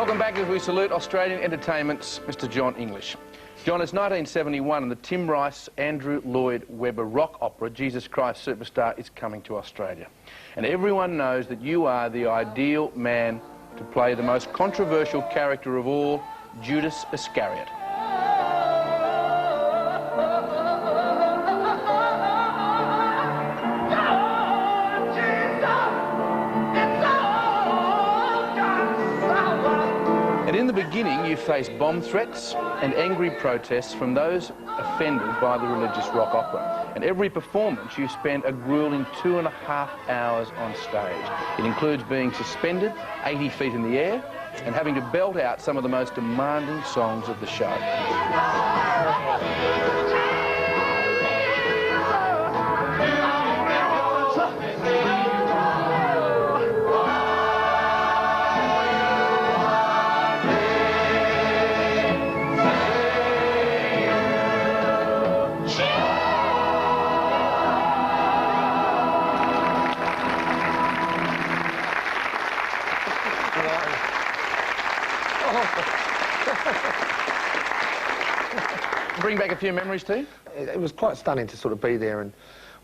Welcome back as we salute Australian Entertainment's Mr. John English. John, it's 1971 and the Tim Rice, Andrew Lloyd Webber rock opera Jesus Christ Superstar is coming to Australia. And everyone knows that you are the ideal man to play the most controversial character of all, Judas Iscariot. And in the beginning, you faced bomb threats and angry protests from those offended by the religious rock opera. And every performance, you spent a grueling 2.5 hours on stage. It includes being suspended 80 feet in the air and having to belt out some of the most demanding songs of the show. Bring back a few memories to you? It was quite stunning to sort of be there and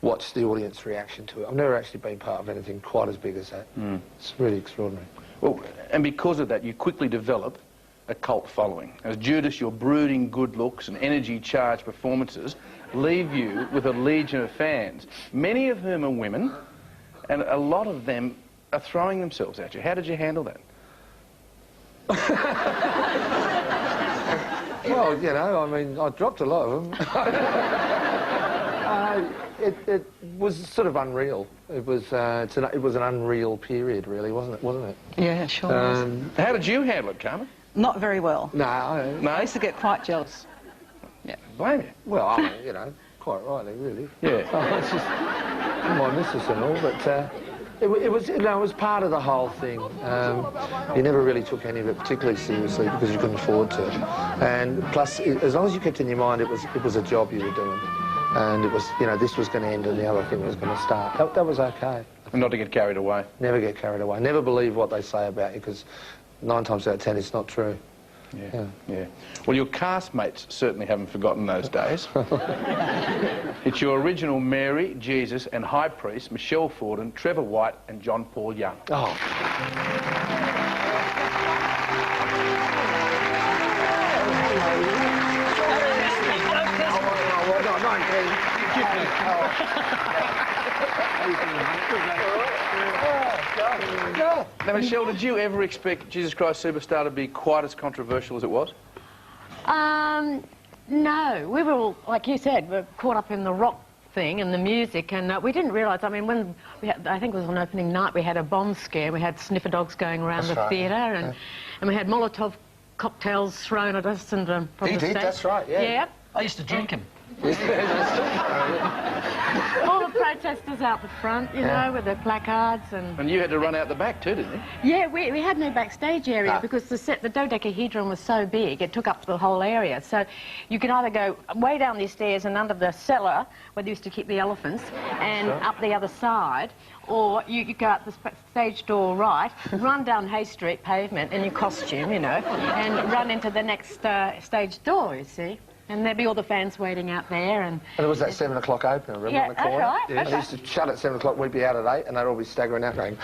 watch the audience reaction to it. I've never actually been part of anything quite as big as that. It's really extraordinary. Well, and because of that, you quickly develop a cult following. As Judas, your brooding good looks and energy-charged performances leave you with a legion of fans, many of whom are women, and a lot of them are throwing themselves at you. How did you handle that? Well, you know, I mean, I dropped a lot of them. It was sort of unreal. It was it was an unreal period, really, wasn't it? Yeah, sure was. How did you handle it, Carmen? Not very well. No. I used to get quite jealous. Yeah. Blame you. Well, I mean, you know, quite rightly, really. Yeah. It's just my missus and all, but it was, you know, it was part of the whole thing. You never really took any of it particularly seriously because you couldn't afford to. And plus, as long as you kept in your mind it was a job you were doing, and it was, you know, this was going to end and the other thing was going to start. That was okay. And not to get carried away. Never get carried away. Never believe what they say about you, because 9 times out of 10 it's not true. Yeah. Well, your castmates certainly haven't forgotten those days. It's your original Mary, Jesus and High Priest, Michelle Forden, Trevor White and John Paul Young. Oh. Now, Michelle, did you ever expect Jesus Christ Superstar to be quite as controversial as it was? No. We were all, like you said, we're caught up in the rock thing and the music, and we didn't realise, I mean, when we had, I think it was on opening night, we had a bomb scare. We had sniffer dogs going around the theatre, and we had Molotov cocktails thrown at us and from the stage. That's right, yeah. Yeah. I used to drink them. All the protesters out the front, you know, with their placards and... And you had to run out the back too, didn't you? Yeah, we had no backstage area because the dodecahedron was so big, it took up the whole area. So you could either go way down these stairs and under the cellar, where they used to keep the elephants, and up the other side, or you could go out the stage door right, run down Hay Street pavement in your costume, you know, and run into the next stage door, you see. And there'd be all the fans waiting out there, and it was that 7 o'clock opener, remember, on the corner? Right. Yeah. They used to shut at 7 o'clock, we'd be out at 8, and they'd all be staggering out going,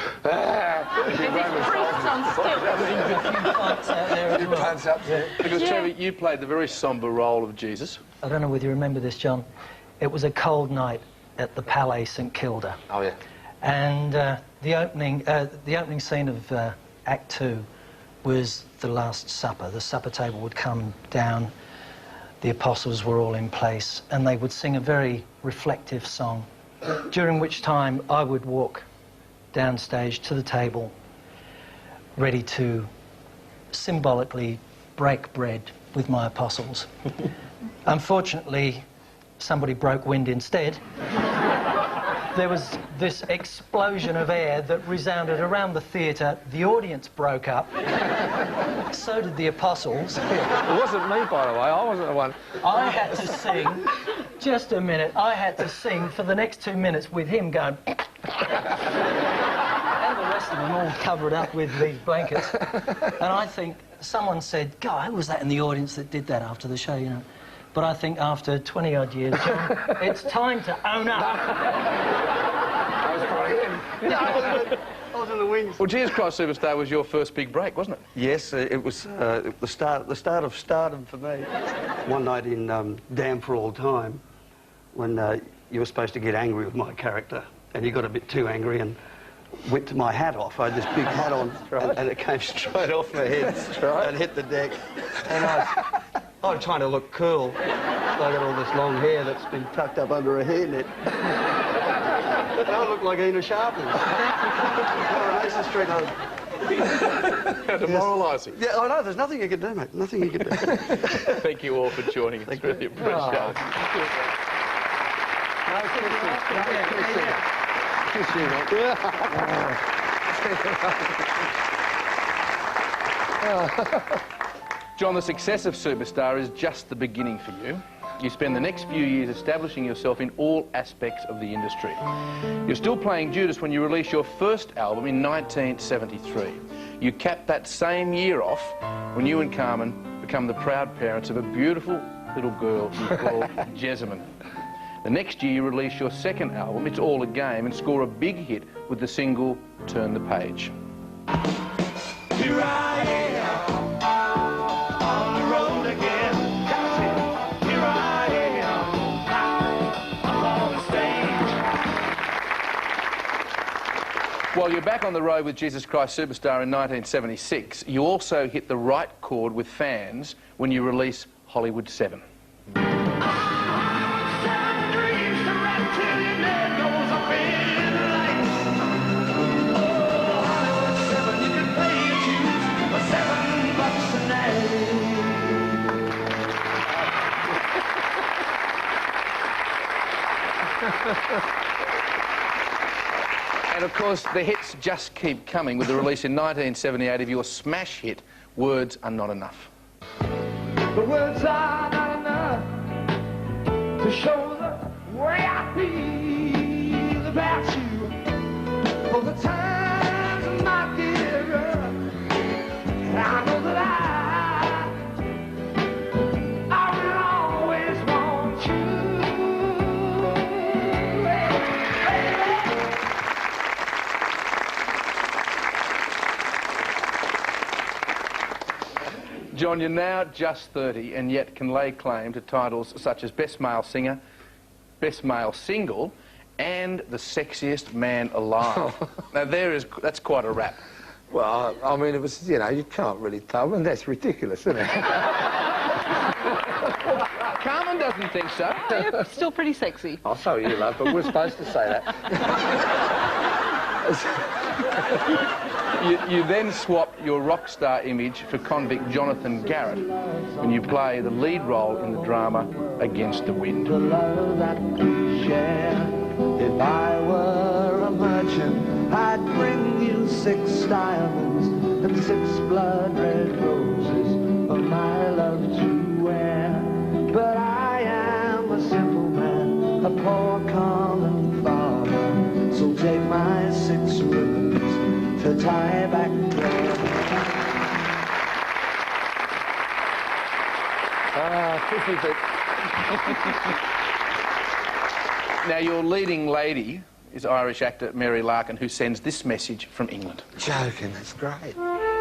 Because, Trevor, you played the very sombre role of Jesus. I don't know whether you remember this, John. It was a cold night at the Palais St Kilda. Oh, yeah. And the opening scene of Act 2 was the Last Supper. The supper table would come down. The apostles were all in place, and they would sing a very reflective song, during which time I would walk downstage to the table, ready to symbolically break bread with my apostles. Unfortunately, somebody broke wind instead. There was this explosion of air that resounded around the theatre. The audience broke up. So did the apostles. It wasn't me, by the way. I wasn't the one. I had to sing, just a minute, I had to sing for the next 2 minutes with him going... and the rest of them all covered up with these blankets. And I think someone said, God, who was that in the audience that did that after the show, you know? But I think after 20-odd years, John, it's time to own up. I was probably him. I was in the wings. Well, Jesus Christ Superstar was your first big break, wasn't it? Yes, it was the start of stardom for me. One night in Damn for All Time, when you were supposed to get angry with my character, and you got a bit too angry and whipped my hat off. I had this big hat on, and it came straight off my head and hit the deck. And I was trying to look cool. So I got all this long hair that's been tucked up under a hairnet. And I look like Ena Sharples. Coronation Street. Demoralising. Yeah, I know. There's nothing you can do, mate. Nothing you can do. Thank you all for joining us. It's really appreciated. John, the success of Superstar is just the beginning for you. You spend the next few years establishing yourself in all aspects of the industry. You're still playing Judas when you release your first album in 1973. You cap that same year off when you and Carmen become the proud parents of a beautiful little girl you call Jessamine. The next year you release your second album, It's All a Game, and score a big hit with the single Turn the Page. Here I am, on the road again. Here I am, on the stage. While you're back on the road with Jesus Christ Superstar in 1976, you also hit the right chord with fans when you release Hollywood 7. And of course, the hits just keep coming with the release in 1978 of your smash hit, Words Are Not Enough. The words are not enough to show the way I feel about you. For the times I'm not giving up, I know that I will always want you. John, you're now just 30 and yet can lay claim to titles such as Best Male Singer, Best Male Single, and the Sexiest Man Alive. Now that's quite a rap. Well, I mean, it was, you know, you can't really tell, and that's ridiculous, isn't it? Carmen doesn't think so. You're still pretty sexy. I'll show you, love, but we're supposed to say that. You then swap your rock star image for convict Jonathan Garrett when you play the lead role in the drama Against the Wind. The love that we share. If I were a merchant, I'd bring you 6 diamonds and 6 blood red roses for my love to wear. But I am a simple man, a poor common farmer. So take my 6 ribbons to tie back there. Now, your leading lady is Irish actor Mary Larkin, who sends this message from England. Joking, that's great.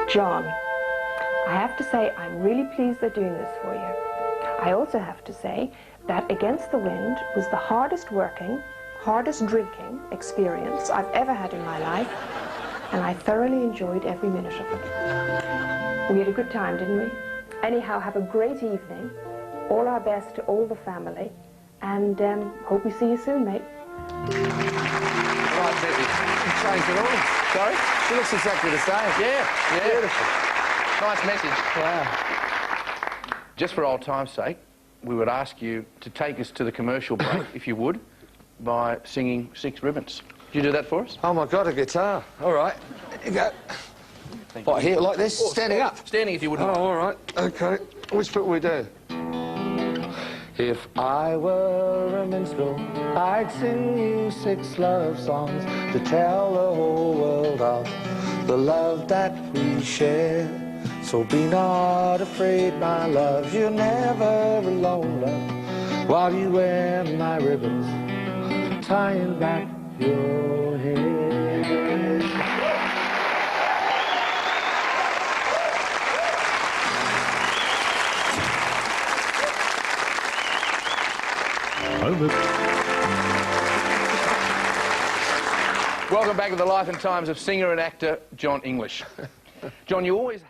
John, I have to say I'm really pleased they're doing this for you. I also have to say that Against the Wind was the hardest working, hardest drinking experience I've ever had in my life, and I thoroughly enjoyed every minute of it. We had a good time, didn't we? Anyhow, have a great evening. All our best to all the family, and hope we see you soon, mate. Right, Betty. You changed it all. Sorry? She looks exactly the same. Yeah. Beautiful. Nice message. Wow. Just for old time's sake, we would ask you to take us to the commercial break, if you would, by singing 6 Ribbons. Could you do that for us? Oh, my God, a guitar. All right. Here you go. What, here, like this? Standing up? Standing, if you wouldn't. Oh, all right. OK. Which bit we do? If I were a minstrel, I'd sing you 6 love songs to tell the whole world of. the love that we share. So be not afraid, my love, you're never alone, love, while you wear my ribbons, tying back your hair. Welcome back to the life and times of singer and actor John English. John, you always have